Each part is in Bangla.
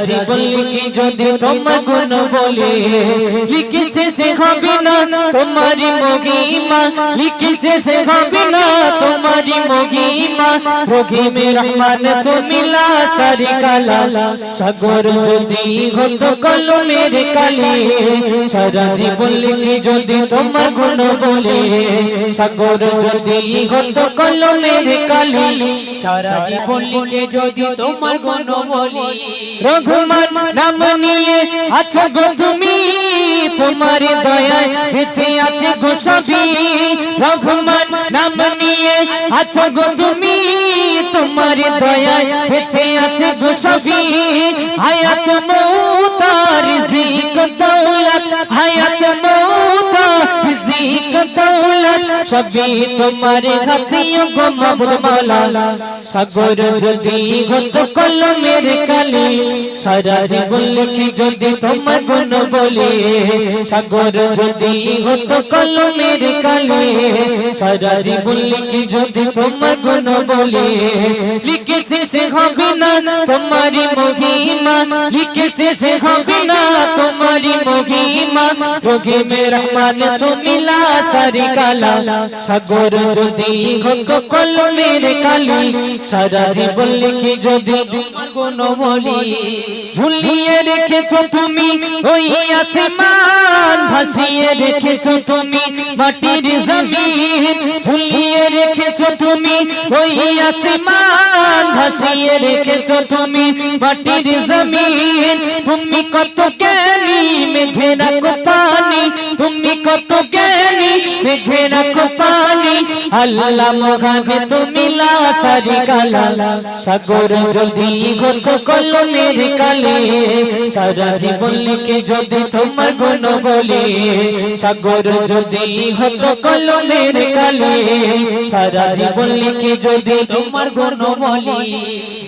জীবন লিখি যদি তোমার গুণ বলে, লিখি শেষে হবে না তোমারি মহিমা, লিখি শেষে হবে না তোমারি মহিমা। রহিমে রহমান তুমি লা শারিকা লা, সাগর যদি হতো কলমের কালি, সারা জীবন লিখি যদি তোমার গুণ বলে, সাগর যদি হতো কলমের কালি, সারা জীবন লিখে যদি তোমার গুণ বলি। রঘুমান নাম নিয়ে আছো গো তুমি, তোমার দয়ায় বেঁচে আছে গো সবই। রঘুমান নাম নিয়ে আছো গো তুমি, তোমার দয়ায় বেঁচে আছে গো সবই। হায়াত মৌত রিজিক দৌলত, হায়াত মৌত রিজিক দৌলত, সবই তোমার হাতে গো মাবুদ মাওলা। সাগর যদি হতো কলমের কালি, সারা জীবন লিখি যদি তোমার গুণ বলে, সাগর যদি হতো কলমের কালি, সারা জীবন লিখি যদি তোমার গুণ বলে। লিখে শেষে হবে না তোমারি মহিমা, লিখে শেষে হবে না তোমারি মহিমা। রহিমে রহমান তুমি লা শারিকা লা, সাগর যদি হতো কলমের কালি, সারা জীবন লিখি যদি তোমার গুণ বলি। ঝুলিয়ে রেখেছো তুমি ওই আসমান, ভাসিয়ে রেখেছো তুমি মাটির জমিন। ঝুলিয়ে রেখেছো তুমি ওই আসমান, ভাসিয়ে রেখেছো তুমি মাটির জমিন। তুমি কত জ্ঞানী মেঘে রাখো পানি, তুমি কত জ্ঞানী মেঘে রাখো পানি। আল্লাহ মহানে তুমি লা শারিকা লা, সাগর যদি হতো কলমের কালি, সারা জীবন লিখে যদি তোমার গুণ বলি। সাগর যদি হতো কলমের কালি, সারা জীবন লিখে যদি তোমার গুণ বলি।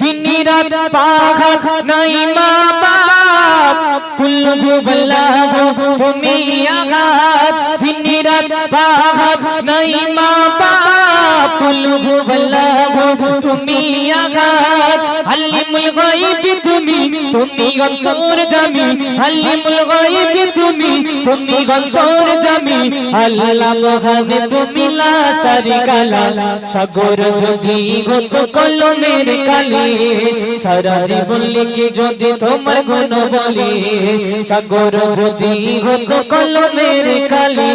দিন রাত পাহাড় নাই মা বাপ, কুল্লু বল্লাহু তুমি আগাত। দিন রাত পাহাড় নাই মা বাপ, কুল্লু বল্লাহু তুমি আগাত। আলিমুল গায়ব তুমি, তুমি অন্তর জামি, আলিমুল গায়ব তুমি, তুমি অন্তর জামি। আল্লাহ মহানে তুমি লা শারিকা লা, সাগর যদি হতো কলমের কালি, সারা জীবন লিখে যদি তোমার গুণ বলি। সাগর যদি হতো কলমের কালি।